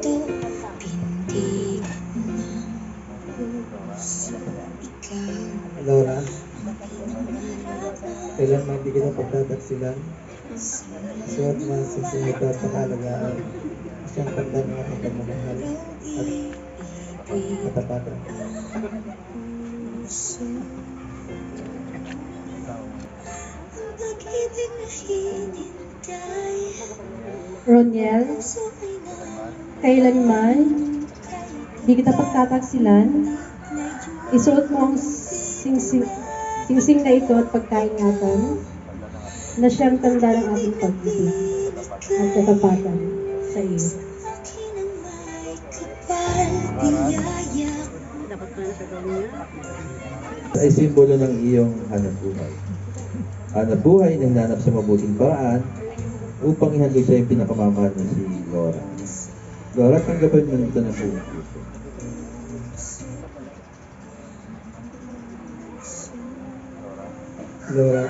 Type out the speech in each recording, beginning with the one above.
ito pintig ng puso. Ikaw Laura, kailan man di kita pagtataksilan, suot mo ang sisingat at pakalagaan, siyang tanda ng ating pagmamahal at katapatan. puso. Ang pag-ibig na hinintay, Roniel, puso ay kailanman di kita pagtataksilan, isuot mo ang singsing na ito at pagkaingatan na siyang tanda ng ating pag-ibig at katapatan sa iyo. akin ang may kapal, biyaya. Ay simbolo ng iyong hanap buhay. Hanap buhay na hinanap sa mabuting paraan upang ihandog sa iyong pinakamamahal na si Laura. Laura, tanggapin mo nito na buong puso. Laura,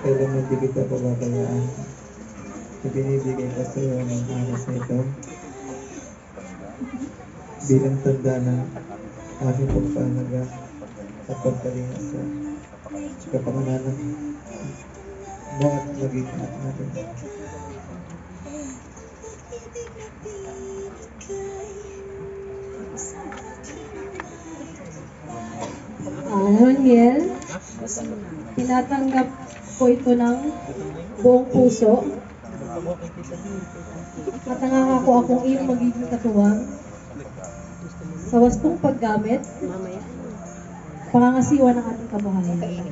kailan man di kita pababayaan, ibinibigay ko sa iyo ng aras na ito bilang tanda ng aming pagpanaga at pagkalinga sa kapangananan mo at maging anak natin. Pag-ibig na binigay sa akin ang may Roniel, tinatanggap ko ito ng buong puso at nangangako akong iyong magiging katuwang sa wastong paggamit, pangangasiwa ng ating kabuhayan.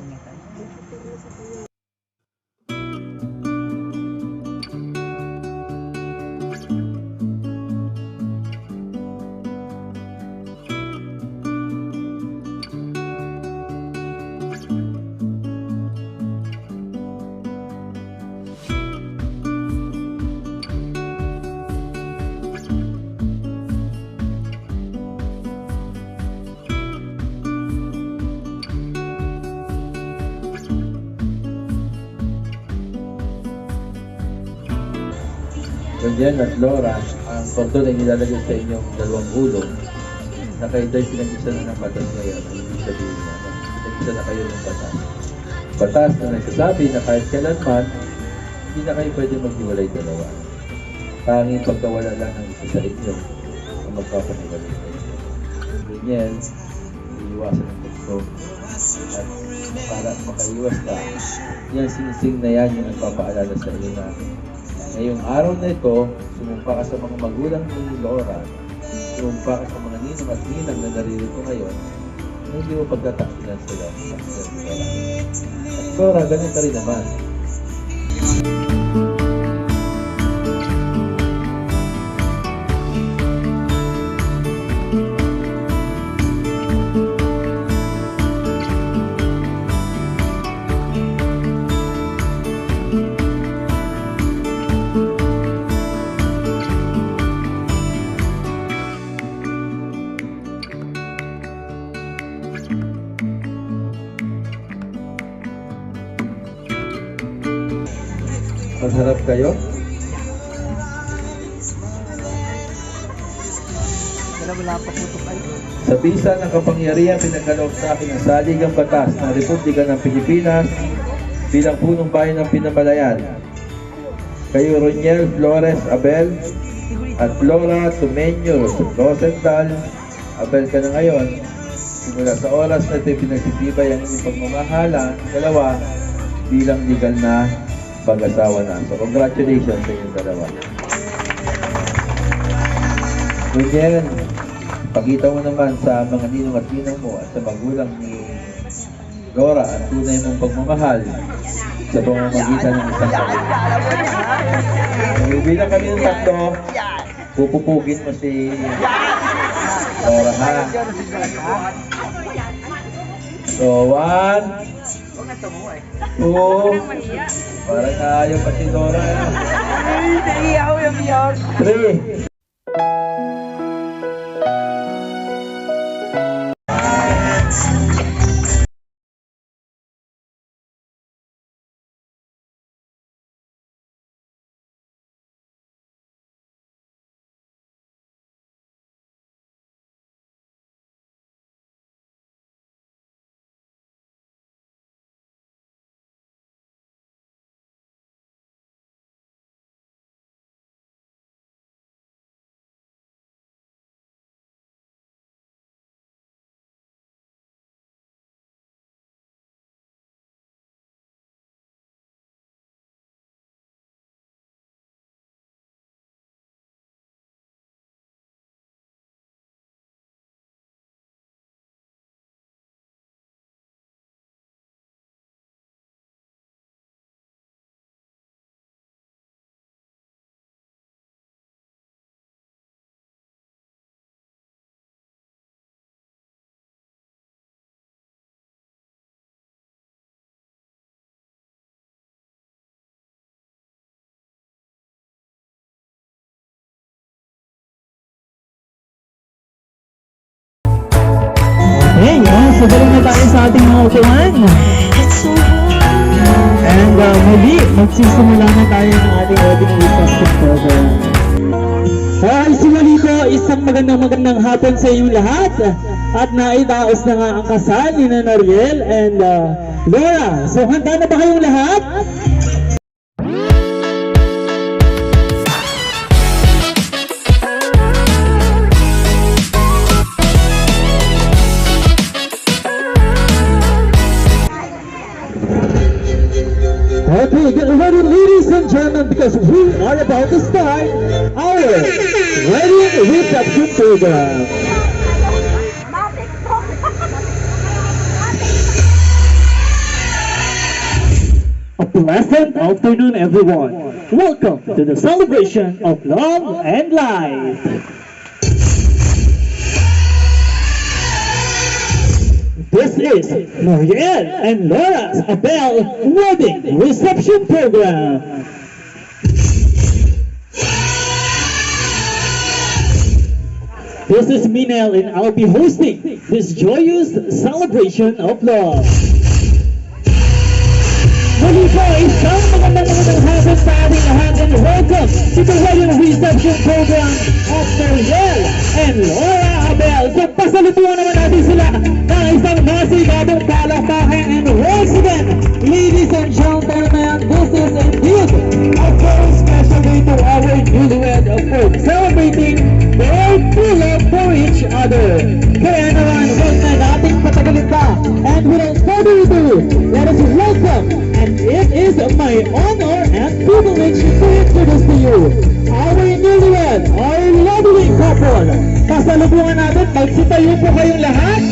Roniel at Laura, ang kordon ay nilalagay sa inyong dalawang ulo na kayo do'y pinag-isa na ng batas ngayon. Ang ibig sabihin na pinag-isa na kayo ng batas. Batas na nagsasabi na kahit kailanman, hindi na kayo pwede maghiwalay dalawa. Tanging pagkawala lang ng isa sa inyo ang magpapahiwalay sa inyo. Roniel, iiwasan ng gusto at para makaiwas ka, yung sinising na yan yung nagpapaalala sa iyo na ngayong araw na ito, sumumpa ka sa mga magulang ni Laura, sumumpa ka sa mga ninong at ninang na naririto ngayon, na hindi mo pagtatakilan sila. At Laura, ganun ka rin naman. Magharap kayo. Sa bisa ng kapangyarihan pinagkaloob sa akin ang saligang batas ng Republika ng Pilipinas bilang punong bayan ng Pinamalayan. Kayo Roniel Flores Abel at Flora Tumenyo Rosenthal, Abel ka na ngayon. Simula sa oras na ito pinagsitibay ang inyong pagmamahala, dalawa bilang legal na mag-asawa na. So, congratulations sa inyong dalawa. Roniel, pakita mo naman sa mga ninong at ninang mo at sa magulang ni Laura ang tunay mong pagmamahal sa pamamagitan ng isang pamilya. Bilang kami ng tatlo, pupupugin mo si Laura, ha? So, 1, 2, parang ayaw pa si Laura. 3, tayo sa ating mga upuan. It's so hard. And muli, magsisimula na tayo ng ating wedding reception program. Hi, simuli ko, isang magandang hapon sa inyong lahat. At naidaos na nga ang kasal ni Noriel and Laura. So handa na ba kayong lahat? Okay, get ready, ladies and gentlemen, because we are about to start our wedding reception program. A pleasant afternoon, everyone. Welcome to the celebration of love and life. This is Noriel and Laura's Abel Wedding Reception Program. This is Minel and I'll be hosting this joyous celebration of love. Muli po, isang magandang hapon sa ating lahat and welcome to the wedding reception program of Noriel and Laura Abel. So pasalutuan naman natin sila ng isang masigabong palakpakan. And once again, ladies and gentlemen, this is indeed a very special day to our newlywed folks celebrating their true love for each other. Kaya naman, huwag na nating patagalin pa. And without further ado, let us welcome, and it is my honor and privilege to introduce to you our newlywed, our lovely couple. Pasalubungan natin, magsitayo po kayong lahat.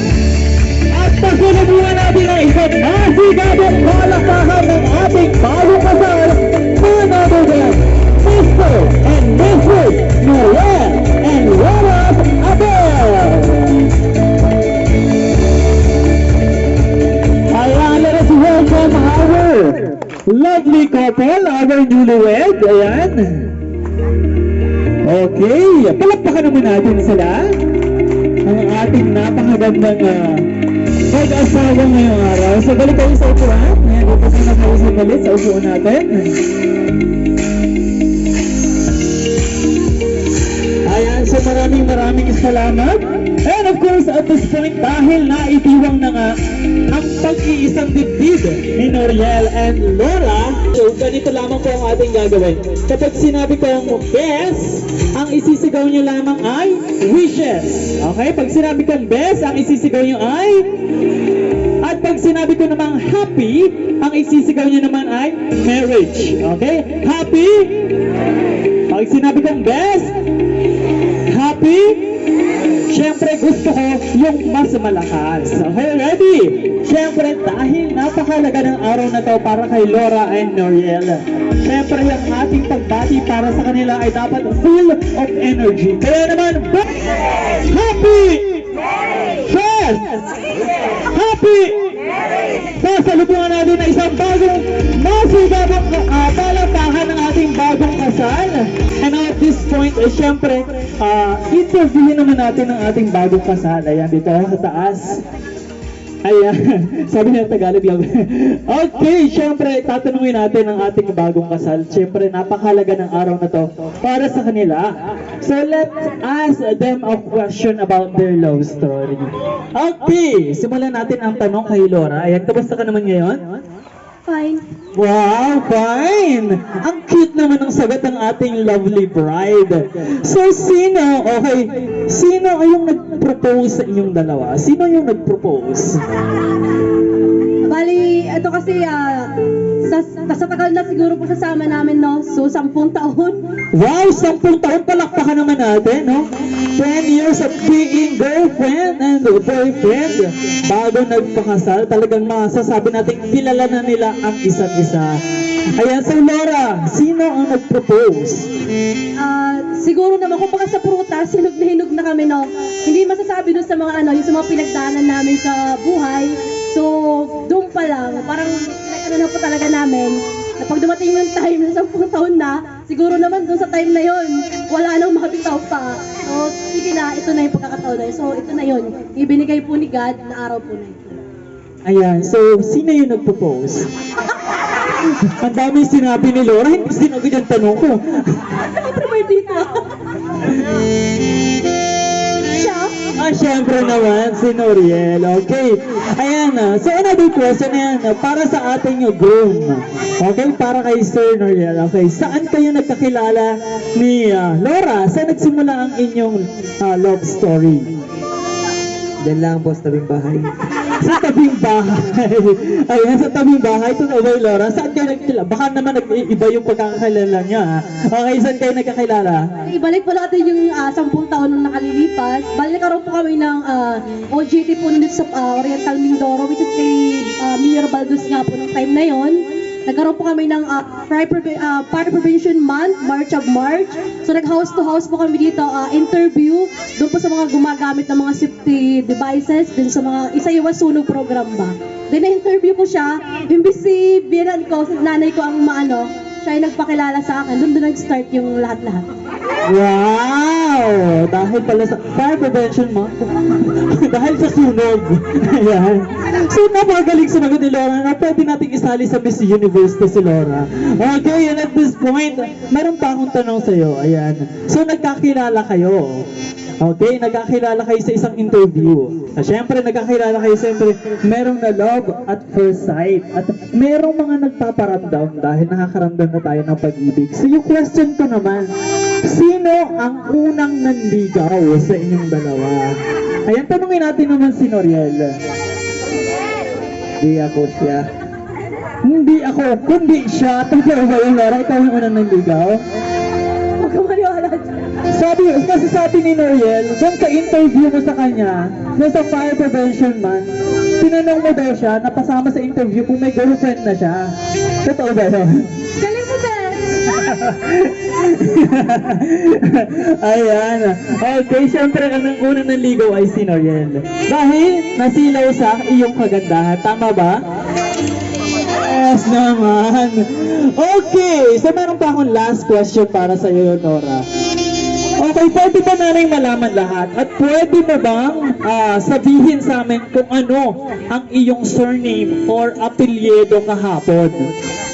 At pasalubungan natin ang isang masigabong palakpakan ng ating bagong kasal, none other than Mr. and Mrs. Noel and Laura Abel. Ayan, let us welcome our lovely couple, our newlywed. Ayan. Okay, palakpakan naman natin sila. Ang ating napakagandang mag-asawa ngayong araw. So, balik kayo sa upuan. Ayan, upos na kayo sa balik sa upuan natin. Ayan, so maraming salamat. And of course, at this point, dahil naitiwang na nga ang pag-iisang dibdib ni Noriel and Laura, so ganito lamang po ang ating gagawin. Kapag sinabi kong best, ang isisigaw nyo lamang ay wishes. Okay? Pag sinabi kong best, ang isisigaw nyo ay... At pag sinabi ko namang happy, ang isisigaw nyo naman ay marriage. Okay? Happy? Pag sinabi kong best, happy? Siyempre gusto ko yung mas malakas. Okay, ready? Siyempre dahil napakalaga ng araw na to para kay Laura and Noriel. Siyempre yung ating pagbati para sa kanila ay dapat full of energy. Kaya naman, happy! Yes! Happy! Sasalubungan natin na isang bagong masigabong palakpakan ng ating bagong kasal. And at this point, syempre, interviewin naman natin ang ating bagong kasal. Ayan, dito sa taas. Ayan, sabi niya Tagalog lang. Okay, syempre, tatanungin natin ang ating bagong kasal. Syempre, napakahalaga ng araw na to para sa kanila. So, let's ask them a question about their love story. Okay, simulan natin ang tanong kay Laura. Ayan, kamusta ka naman ngayon? Fine. Wow, fine! Ang cute naman ng sagot ng ating lovely bride. So, sino yung nag-propose sa inyong dalawa? Sino yung nag-propose? Bali, ito kasi, sa tagal na siguro po sasama namin, no? So, 10 taon. Wow, 10 taon, palakpakan naman natin, no? 10 years of being girlfriend and boyfriend. Bago nagpakasal, talagang masasabi natin kilala na nila ang isa't isa. Ayan, so Laura, sino ang nag-propose? Siguro naman, kung baka sa prutas, hinog na kami, no? Hindi masasabi dun sa mga yung sa mga pinagdaanan namin sa buhay. So, doon pa lang, parang na po talaga namin, na pag dumating yung time na 10 taon na, siguro naman doon sa time na yon wala nang makabitaw pa. So, sige na, ito na yung pagkakataon na yun. So, ito na yun. Ibinigay po ni God na araw po na ito. Ayan, so sino yung nagpo-post? Ang dami sinabi ni Laura, hindi sinagot yung tanong ko. Siyempre may dito. Siya? Syempre naman, si Noriel. Okay. Ayan na. So, another question yan. Para sa ating groom. Okay? Para kay Sir Noriel. Okay. Saan kayo nagkakilala ni Laura? Saan nagsimula ang inyong love story? Diyan lang po sa tabing bahay. Sa tabing bahay. Ayan, sa tabing bahay. Totoo ba yung Laura? Saan kayo nagkakilala? Baka naman iba yung pagkakakilala niya. Okay, saan kayo nagkakilala? Ibalik po natin yung 10 taon nung nakalilipas. Bali nagkaroon po kami ng OJT po nandito sa Oriental Mindoro, which is kay Mayor Baldos nga po nung time na yon. Nagkaroon po kami ng Fire Prevention Month, March of March. So nag-house to house po kami dito, interview doon po sa mga gumagamit ng mga safety devices, din sa mga isa-iwas sunog program ba. Then na-interview ko siya, imbis si biyanan ko, nanay ko ang maano, siya ay nagpakilala sa akin, doon nag-start yung lahat-lahat. Wow! Dahil pala sa fire prevention month. Dahil sa sunog. Ayan. So, napakagaling sumagot ni Laura na pwede nating isali sa Miss Universe to si Laura. Okay, and at this point, meron pa akong tanong sa'yo. Ayan. So, nagkakilala kayo. Okay, nagkakilala kayo sa isang interview. Siyempre, nagkakilala kayo, siyempre, merong na love at first sight. At merong mga nagpaparamdam dahil nakakaramdam na tayo ng pag-ibig. So, yung question ko naman, sino ang unang nanligaw sa inyong dalawa? Ayan, tanungin natin naman si Noriel. Di ako siya. Hindi ako, kundi siya. Totoo ba yung Laura? Ikaw yung unang nanligaw? Huwag ka maniwala dyan. Kasi sabi ni Noriel, doon sa interview mo sa kanya, doon sa Fire Prevention Month, tinanong mo daw siya, napasama sa interview kung may girlfriend na siya. Totoo ba yun? Galing mo, Ben! Ayan. Okay, syempre ang unang nanligaw ay si Noriel. Dahil nasilaw sa iyong kagandahan. Tama ba? Yes naman. Okay, so meron pa akong last question para sa iyo, Nora. Okay, pwede ba namin malaman lahat? At pwede mo bang sabihin sa amin kung ano ang iyong surname or apelyido kahapon?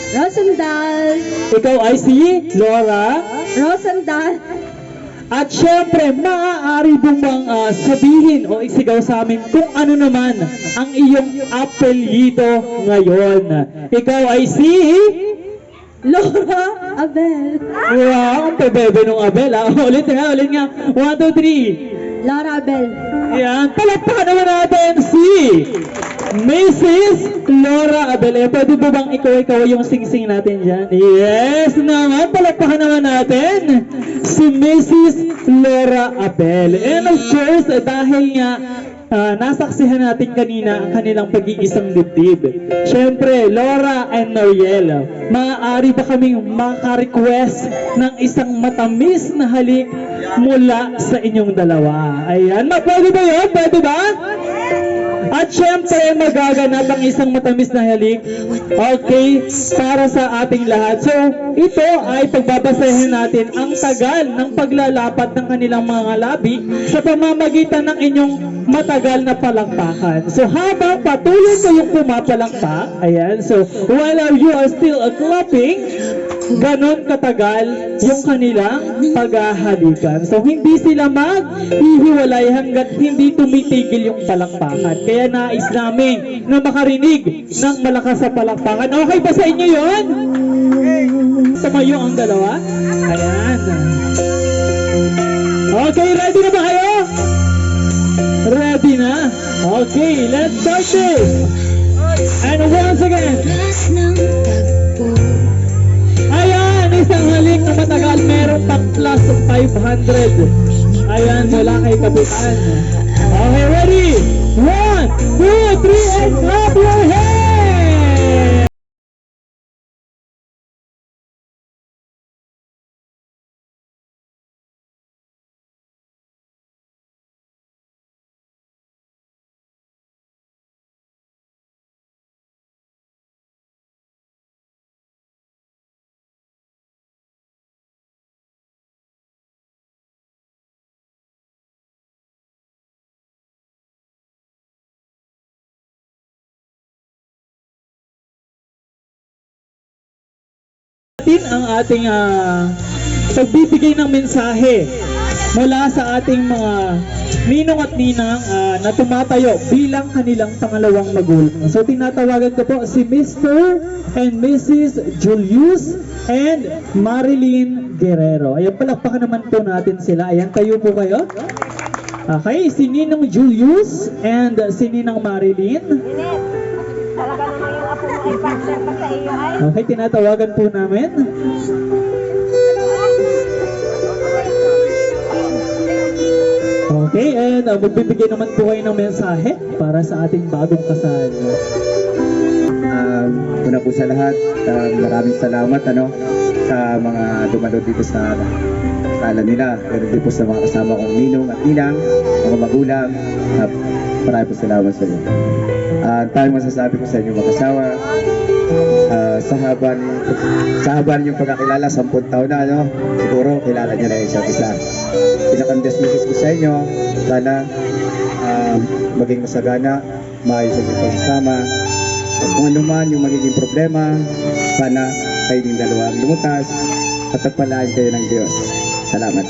Rosendal! Ikaw ay si Laura. Rosendal! At syempre, maaari bang sabihin o isigaw sa amin kung ano naman ang iyong apelyido ngayon? Ikaw ay si... Laura Abel! Wow, ang pebebe nung Abel ha. Ulit nga. 1, 2, 3. Laura Abel! Yan, palakpakan naman natin si Mrs. Laura Abel. Pwede ba bang ikaw yung sing-sing natin dyan? Yes naman, palakpakan naman natin si Mrs. Laura Abel. And of course, dahil nga nasaksihan natin kanina ang kanilang pag-iisang dibdib. Siyempre, Laura and Noriel, maaari ba kaming maka-request ng isang matamis na halik mula sa inyong dalawa? Ayan, pwede ba yun? Pwede ba? At syempre, magaganap ang isang matamis na halik. Okay, para sa ating lahat. So, ito ay pagbabasahin natin ang tagal ng paglalapat ng kanilang mga labi sa pamamagitan ng inyong matagal na palakpakan. So, habang patuloy kayong pumapalakpak, ayan, so, while you are still clapping, ganon katagal yung kanilang paghahalikan. So, hindi sila maghihiwalay hanggat hindi tumitigil yung palakpakan. Kaya nais namin na makarinig ng malakas sa palakpakan. Okay ba sa inyo yun? Tumayo ang dalawa. Ayan. Okay, ready na ba kayo? Ready na? Okay, let's start this. And once again. Ayan, isang halik na matagal, meron pang plus 500. Ayan, mula kay Kapitan. Okay, ready? 1, 2, 3, and clap your hands! ang ating pagbibigay ng mensahe mula sa ating mga ninong at ninang na tumatayo bilang kanilang pangalawang magulang. So tinatawagan ko po si Mr. and Mrs. Julius and Marilyn Guerrero. Ayan, palakpakan naman po natin sila. Ayan, tayo po kayo. Okay, si Ninong Julius and si Ninang Marilyn. Talaga naman yung apo mo ay partner pa sa iyo ay. Okay, tinatawagan po namin. Okay, and magbibigay naman po kayo ng mensahe para sa ating bagong kasal. Una po sa lahat, maraming salamat sa mga dumalo dito sa sala nila. Meron din po sa mga kasama kong ninong at ninang, mga magulang. Maraming po salamat sa inyo. Tayong masasabi ko sa inyo mag-asawa, sa haba ninyong pagkakilala, 10 taon na, siguro kilala niyo na isa't isa. Pinakang-dismisses ko sa inyo, sana maging masagana, maayos ang inyong pagsasama. At kung ano man yung magiging problema, sana kayo din dalawa ang lumutas at pagpalain kayo ng Diyos. Salamat.